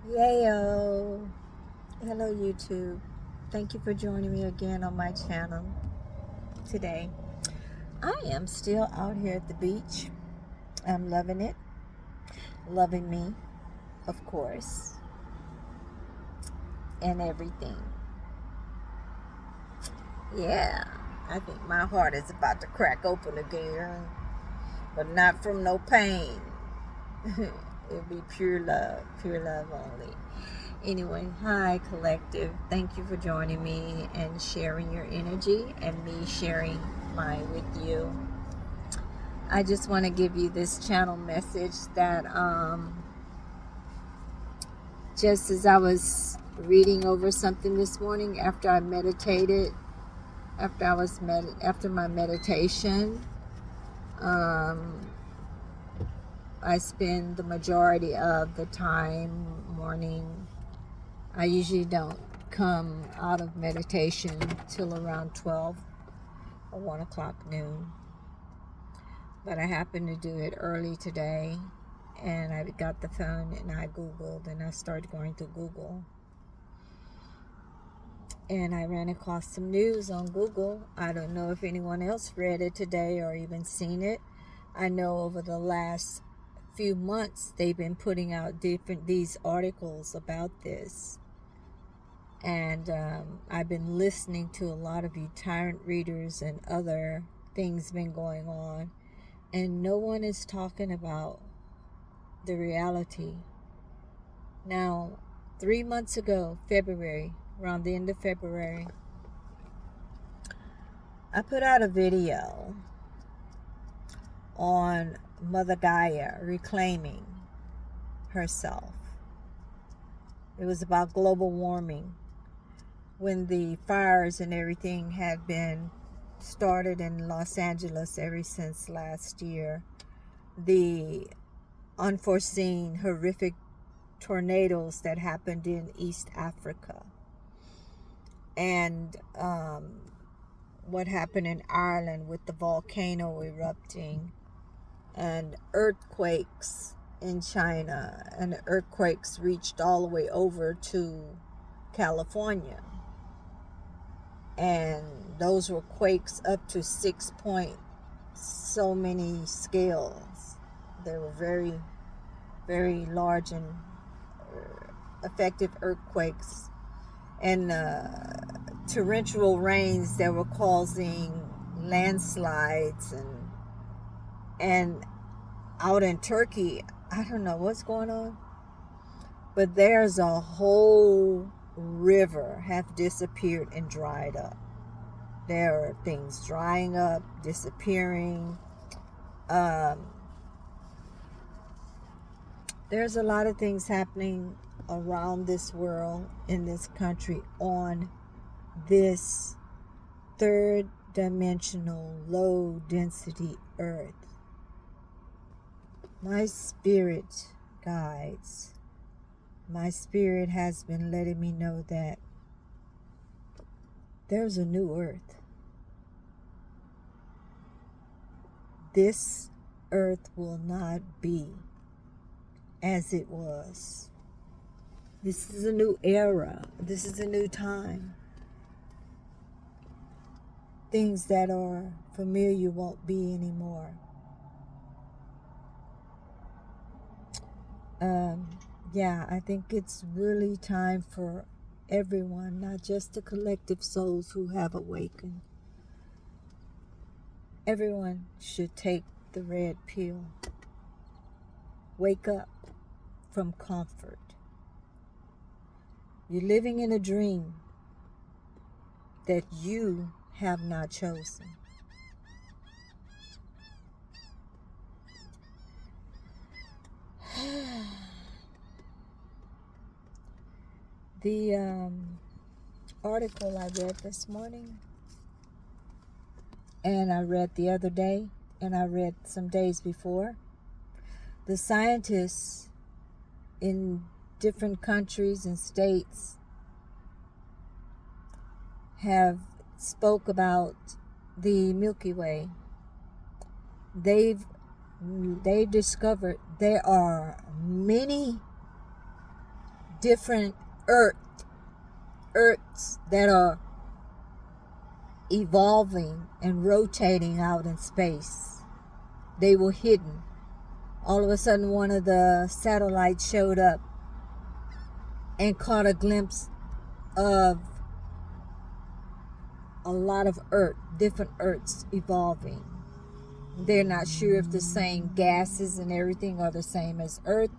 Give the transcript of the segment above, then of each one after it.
Yayo! Hello YouTube. Thank you for joining me again on my channel today. I am still out here at the beach. I'm loving it. Loving me, of course, and everything. Yeah, I think my heart is about to crack open again, but not from no pain. It'll be pure love only. Anyway, hi collective. Thank you for joining me and sharing your energy and me sharing mine with you. I just want to give you this channel message that just as I was reading over something this morning after I meditated, after my meditation, I spend the majority of the time morning. I usually don't come out of meditation till around 12 or 1 o'clock noon. But I happened to do it early today, and I got the phone and I Googled, and I started going to Google. And I ran across some news on Google. I don't know if anyone else read it today or even seen it. I know over the last few months they've been putting out these articles about this. And I've been listening to a lot of you tyrant readers and other things been going on, and no one is talking about the reality. Now, 3 months ago, February, around the end of February, I put out a video on Mother Gaia reclaiming herself. It was about global warming, when the fires and everything had been started in Los Angeles ever since last year. The unforeseen, horrific tornadoes that happened in East Africa. And what happened in Ireland with the volcano erupting. And earthquakes in China. And the earthquakes reached all the way over to California. And those were quakes up to 6 point so many scales. They were very, very large and effective earthquakes, and torrential rains that were causing landslides, and out in Turkey, I don't know what's going on, but there's a whole river have disappeared and dried up. There are things drying up, disappearing. There's a lot of things happening around this world, in this country, on this third dimensional, low density earth. My spirit guides. My spirit has been letting me know that there's a new earth. This earth will not be as it was. This is a new era. This is a new time. Things that are familiar won't be anymore. I think it's really time for everyone, not just the collective souls who have awakened. Everyone should take the red pill. Wake up from comfort. You're living in a dream that you have not chosen. The article I read this morning, and I read the other day, and I read some days before, the scientists in different countries and states have spoke about the Milky Way. They've discovered there are many different Earths that are evolving and rotating out in space. They were hidden. All of a sudden, one of the satellites showed up and caught a glimpse of a lot of different Earths evolving. They're not sure if the same gases and everything are the same as Earth,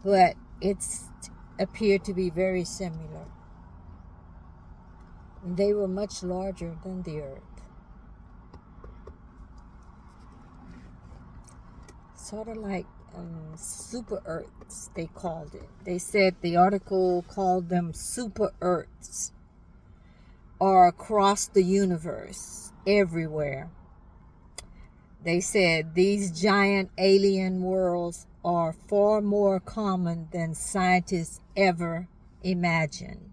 but it's appeared to be very similar. They were much larger than the Earth. Sort of like super Earths, they called it. They said the article called them super Earths, are across the universe, everywhere. They said these giant alien worlds are far more common than scientists ever imagined.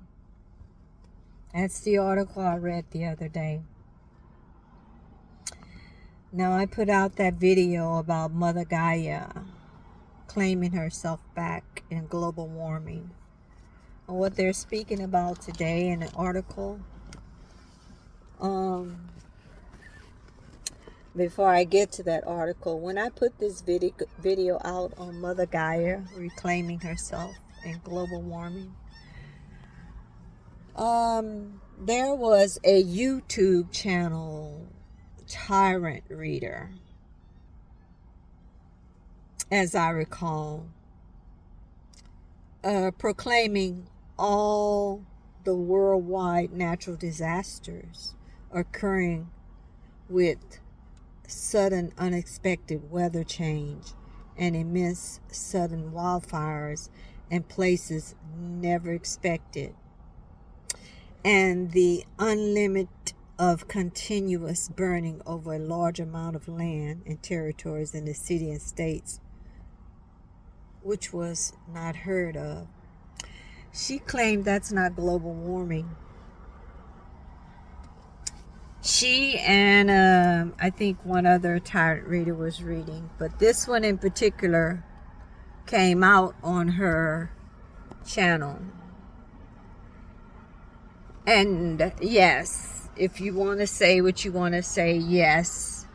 That's the article I read the other day. Now, I put out that video about Mother Gaia claiming herself back in global warming. And what they're speaking about today in an article, before I get to that article, when I put this video out on Mother Gaia reclaiming herself in global warming, there was a YouTube channel, Tyrant Reader, as I recall, proclaiming all the worldwide natural disasters occurring with sudden unexpected weather change and immense sudden wildfires in places never expected, and the unlimited of continuous burning over a large amount of land and territories in the city and states, which was not heard of. She claimed that's not global warming. She and I think one other Tyrant Reader was reading, but this one in particular came out on her channel. And yes, if you want to say what you want to say, yes,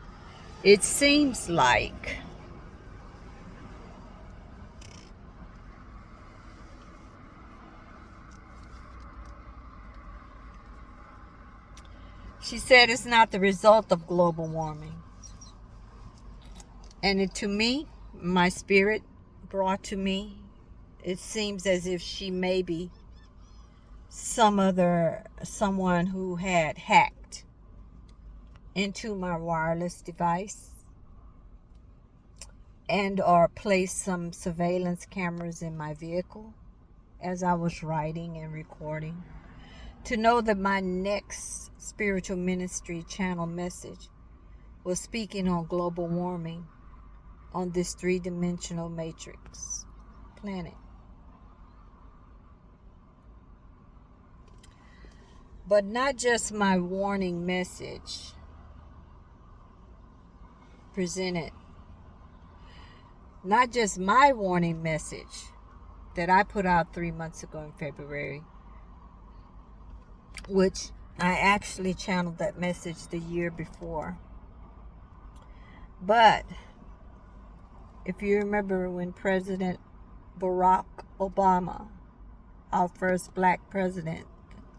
it seems like she said it's not the result of global warming. And to me, my spirit brought to me, it seems as if she may be someone who had hacked into my wireless device and or placed some surveillance cameras in my vehicle as I was writing and recording, to know that my next spiritual ministry channel message was speaking on global warming on this three-dimensional matrix planet. But not just my warning message presented, not just my warning message that I put out 3 months ago in February, which I actually channeled that message the year before. But if you remember when President Barack Obama, our first black president,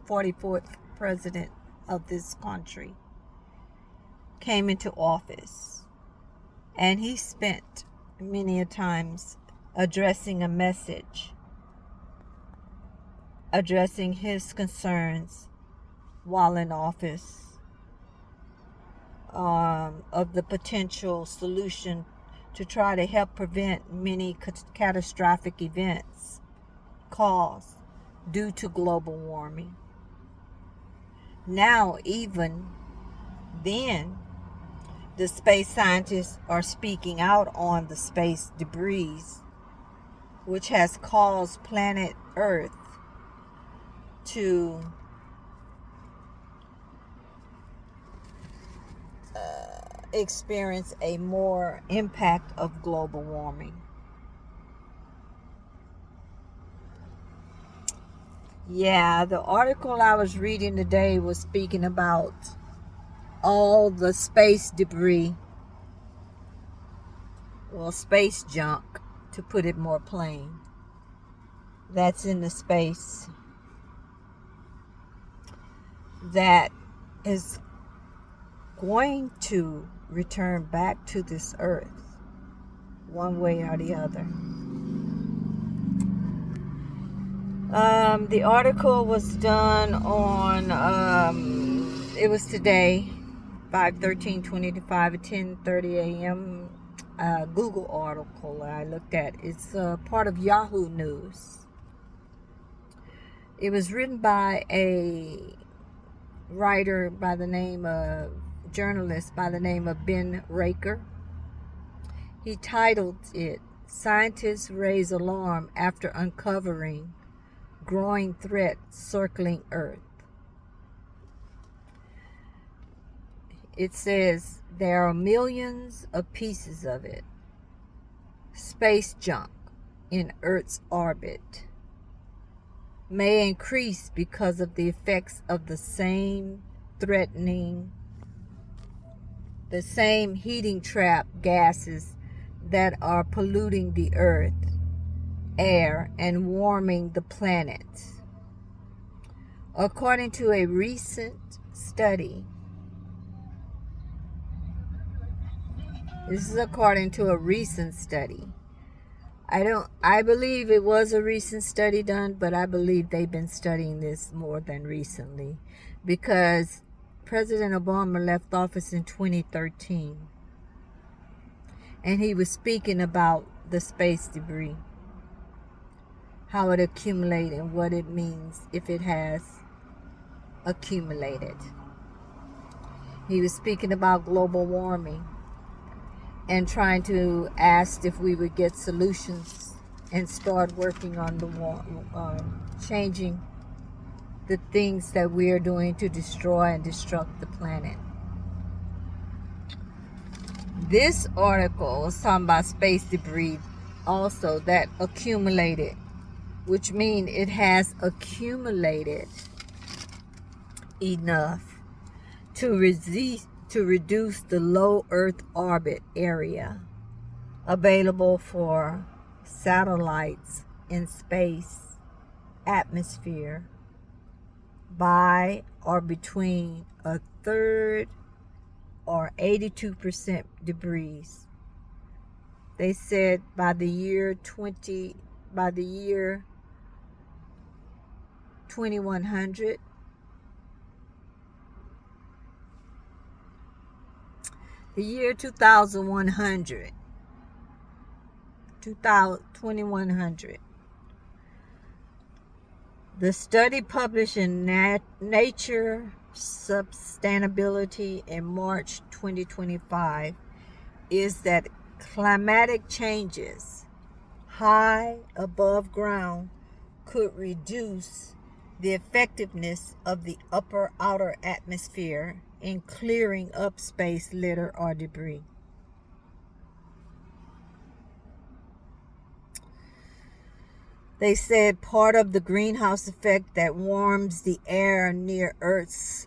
44th president of this country, came into office, and he spent many a times addressing a message, addressing his concerns while in office, of the potential solution to try to help prevent many catastrophic events caused due to global warming. Now, even then, the space scientists are speaking out on the space debris, which has caused planet Earth to experience a more impact of global warming. Yeah, the article I was reading today was speaking about all the space debris, well, space junk, to put it more plain, that's in the space that is going to return back to this earth one way or the other. The article was done on, it was today, 5/13/20 to 5:10:30 a.m. Google article I looked at. It's part of Yahoo News. It was written by a writer by the name of, journalist by the name of Ben Raker. He titled it, "Scientists Raise Alarm After Uncovering Growing Threat Circling Earth." It says there are millions of pieces of it, space junk, in Earth's orbit. May increase because of the effects of the same heating trap gases that are polluting the earth, air, and warming the planet. According to a recent study, this is according to a recent study. I believe it was a recent study done, but I believe they've been studying this more than recently, because President Obama left office in 2013, and he was speaking about the space debris, how it accumulates and what it means if it has accumulated. He was speaking about global warming and trying to ask if we would get solutions and start working on the changing the things that we are doing to destroy and destruct the planet. This article is talking about space debris also that accumulated, which means it has accumulated enough to reduce the low Earth orbit area available for satellites in space atmosphere by or between a third or 82% debris. They said by the year 2100, the year 2100, the study published in Nature Substainability in March 2025 is that climatic changes high above ground could reduce the effectiveness of the upper outer atmosphere in clearing up space litter or debris. They said part of the greenhouse effect that warms the air near Earth's